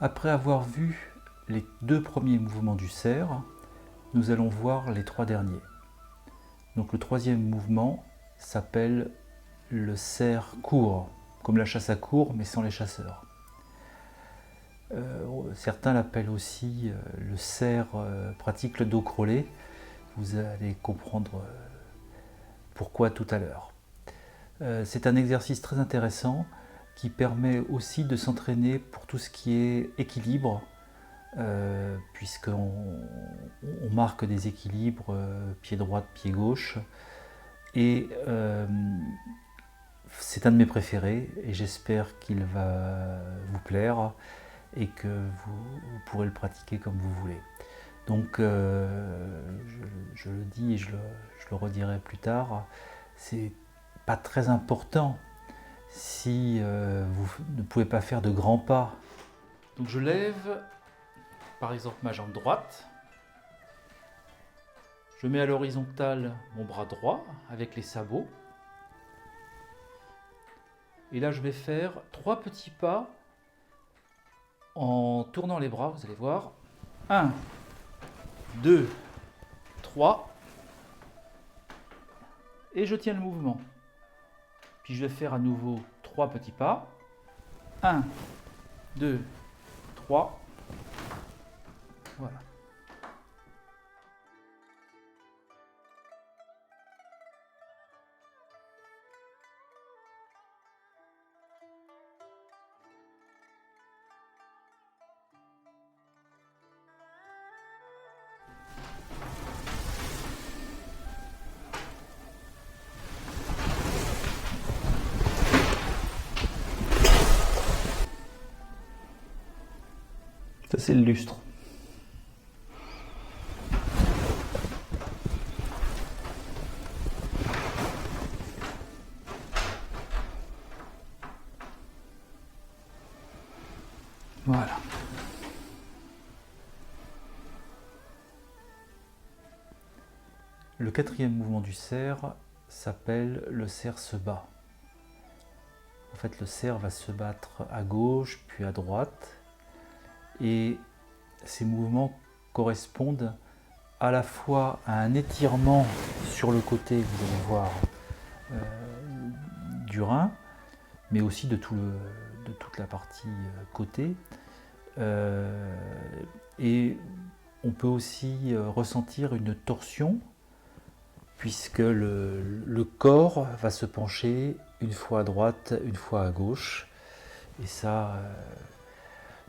Après avoir vu les 2 premiers mouvements du cerf, nous allons voir les 3 derniers. Donc le 3e mouvement s'appelle le cerf court, comme la chasse à courre mais sans les chasseurs. Certains l'appellent aussi le cerf pratique le dos crawlé. Vous allez comprendre pourquoi tout à l'heure. C'est un exercice très intéressant qui permet aussi de s'entraîner pour tout ce qui est équilibre, puisqu'on marque des équilibres pied droit, pied gauche. Et c'est un de mes préférés et j'espère qu'il va vous plaire et que vous pourrez le pratiquer comme vous voulez. Donc je le dis et je le redirai plus tard, c'est pas très important si vous ne pouvez pas faire de grands pas. Donc je lève par exemple ma jambe droite, je mets à l'horizontale mon bras droit avec les sabots, et là je vais faire 3 petits pas en tournant les bras, vous allez voir. 1, 2, 3, et je tiens le mouvement. Puis je vais faire à nouveau 3 petits pas. 1, 2, 3, voilà. Ça c'est le lustre. Voilà. Le 4e mouvement du cerf s'appelle le cerf se bat. En fait, le cerf va se battre à gauche puis à droite. Et ces mouvements correspondent à la fois à un étirement sur le côté, vous allez voir, du rein, mais aussi de toute la partie côté. Et on peut aussi ressentir une torsion, puisque le corps va se pencher une fois à droite, une fois à gauche. Et ça,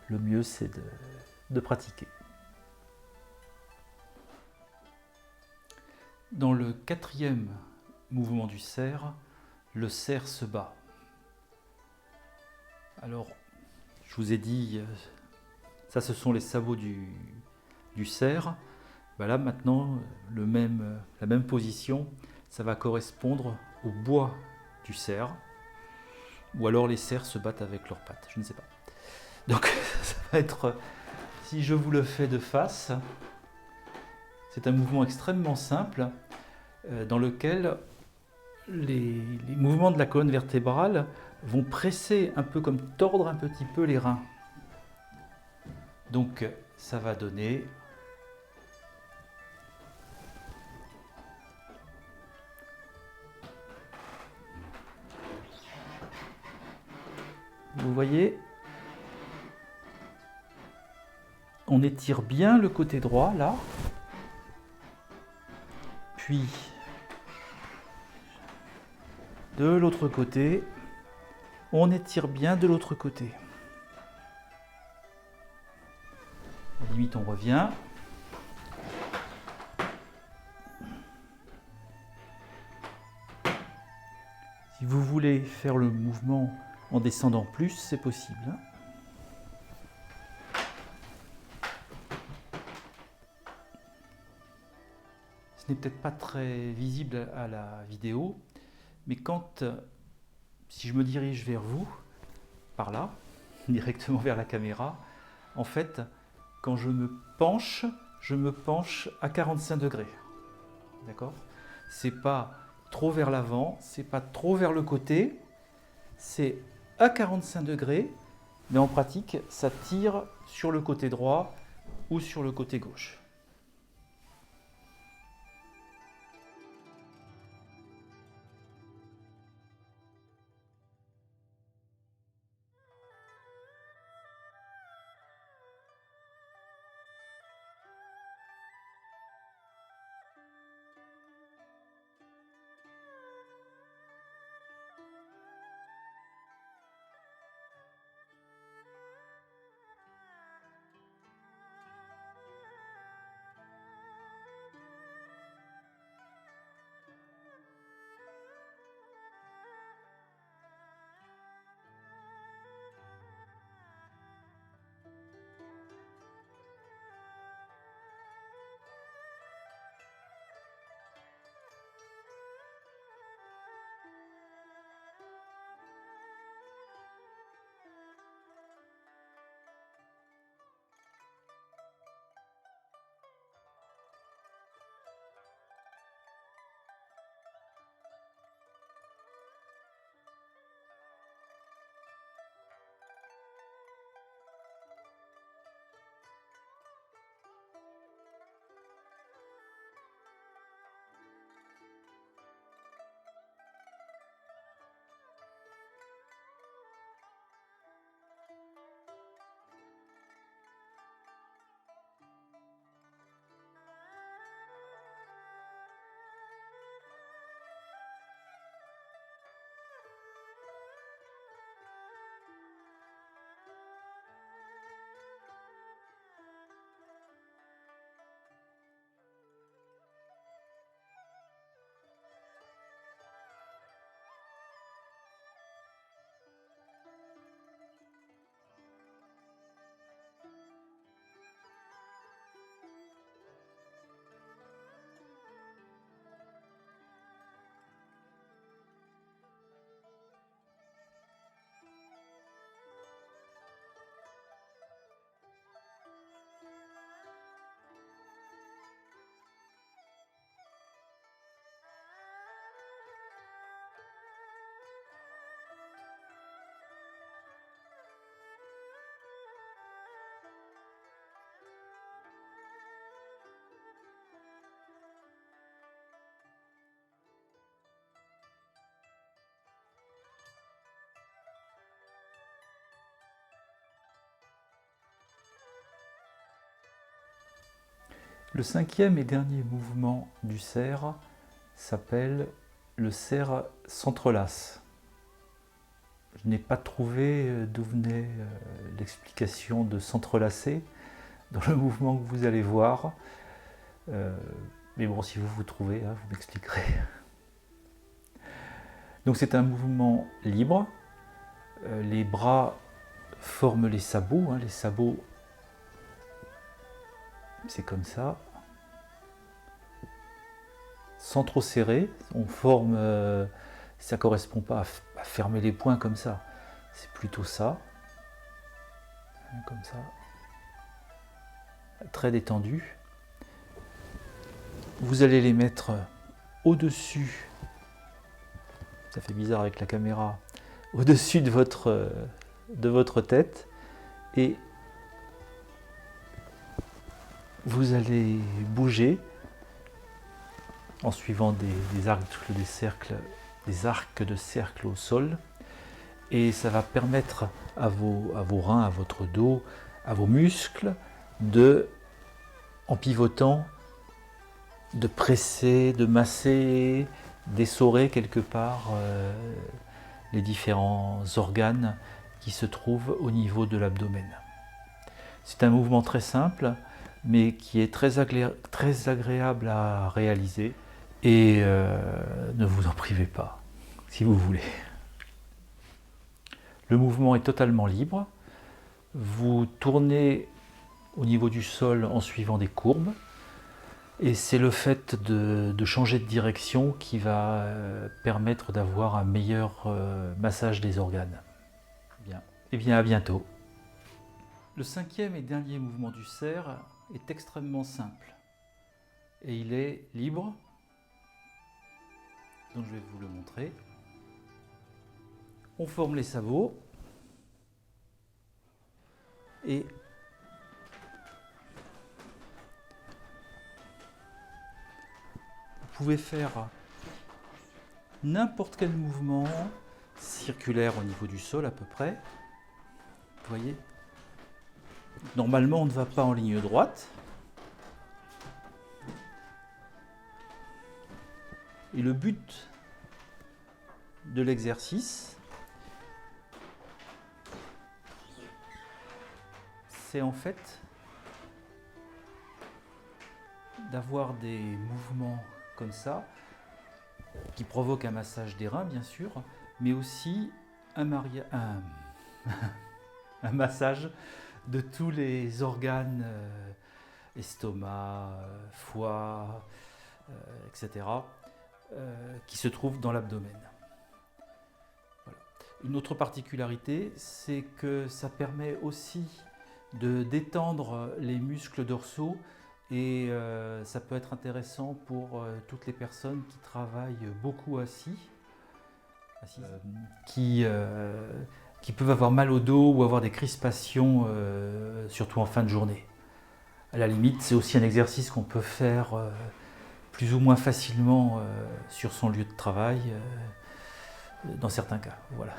le mieux c'est de pratiquer. Dans le 4e mouvement du cerf, le cerf se bat. Alors, je vous ai dit, ça ce sont les sabots du cerf. Ben là maintenant, la même position, ça va correspondre au bois du cerf. Ou alors les cerfs se battent avec leurs pattes, je ne sais pas. Donc ça va être, si je vous le fais de face, c'est un mouvement extrêmement simple dans lequel les mouvements de la colonne vertébrale vont presser un peu comme tordre un petit peu les reins. Donc ça va donner vous voyez, on étire bien le côté droit là, puis de l'autre côté, on étire bien de l'autre côté. À la limite, on revient. Si vous voulez faire le mouvement en descendant plus, c'est possible. Ce n'est peut-être pas très visible à la vidéo, mais si je me dirige vers vous, par là, directement vers la caméra, en fait, quand je me penche à 45 degrés. D'accord ? C'est pas trop vers l'avant, c'est pas trop vers le côté, c'est à 45 degrés mais en pratique, ça tire sur le côté droit ou sur le côté gauche. Le cinquième et dernier mouvement du cerf s'appelle le cerf s'entrelace. Je n'ai pas trouvé d'où venait l'explication de s'entrelacer dans le mouvement que vous allez voir. Mais bon, si vous trouvez, hein, vous m'expliquerez. Donc c'est un mouvement libre. Les bras forment les sabots. Hein. Les sabots, c'est comme ça. Sans trop serrer, on forme, ça ne correspond pas à fermer les poings comme ça, c'est plutôt ça, comme ça, très détendu. Vous allez les mettre au-dessus, ça fait bizarre avec la caméra, au-dessus de votre tête, et vous allez bouger en suivant des arcs de cercle au sol, et ça va permettre à vos reins, à votre dos, à vos muscles, en pivotant, de presser, de masser, d'essorer quelque part les différents organes qui se trouvent au niveau de l'abdomen. C'est un mouvement très simple, mais qui est très agréable à réaliser. Et ne vous en privez pas, si vous voulez. Le mouvement est totalement libre. Vous tournez au niveau du sol en suivant des courbes. Et c'est le fait de changer de direction qui va permettre d'avoir un meilleur massage des organes. Bien. Et bien, à bientôt. Le cinquième et dernier mouvement du cerf est extrêmement simple. Et il est libre. Donc je vais vous le montrer. On forme les sabots. Et vous pouvez faire n'importe quel mouvement circulaire au niveau du sol à peu près. Vous voyez, normalement on ne va pas en ligne droite. Et le but de l'exercice, c'est en fait d'avoir des mouvements comme ça, qui provoquent un massage des reins bien sûr, mais aussi un massage de tous les organes, estomac, foie, etc., qui se trouvent dans l'abdomen. Voilà. Une autre particularité, c'est que ça permet aussi de détendre les muscles dorsaux et ça peut être intéressant pour toutes les personnes qui travaillent beaucoup assis, qui peuvent avoir mal au dos ou avoir des crispations, surtout en fin de journée. À la limite, c'est aussi un exercice qu'on peut faire plus ou moins facilement sur son lieu de travail, dans certains cas. Voilà.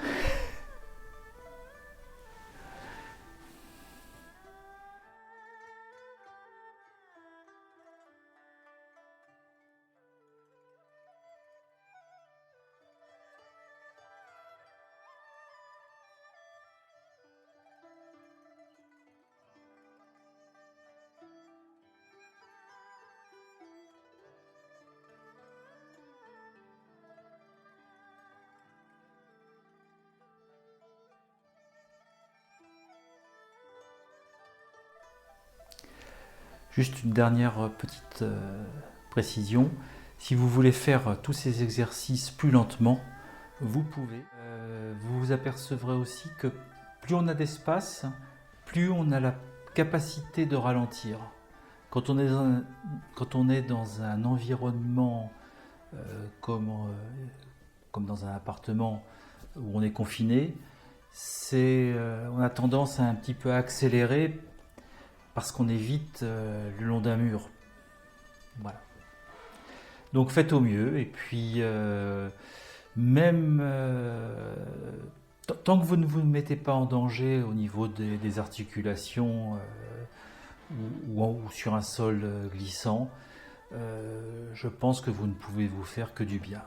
Juste une dernière petite précision. Si vous voulez faire tous ces exercices plus lentement, vous pouvez. Vous vous apercevrez aussi que plus on a d'espace, plus on a la capacité de ralentir. Quand on est dans un environnement comme dans un appartement où on est confiné, on a tendance à un petit peu accélérer parce qu'on est vite le long d'un mur. Voilà. Donc faites au mieux et puis même tant que vous ne vous mettez pas en danger au niveau des articulations ou sur un sol glissant, je pense que vous ne pouvez vous faire que du bien.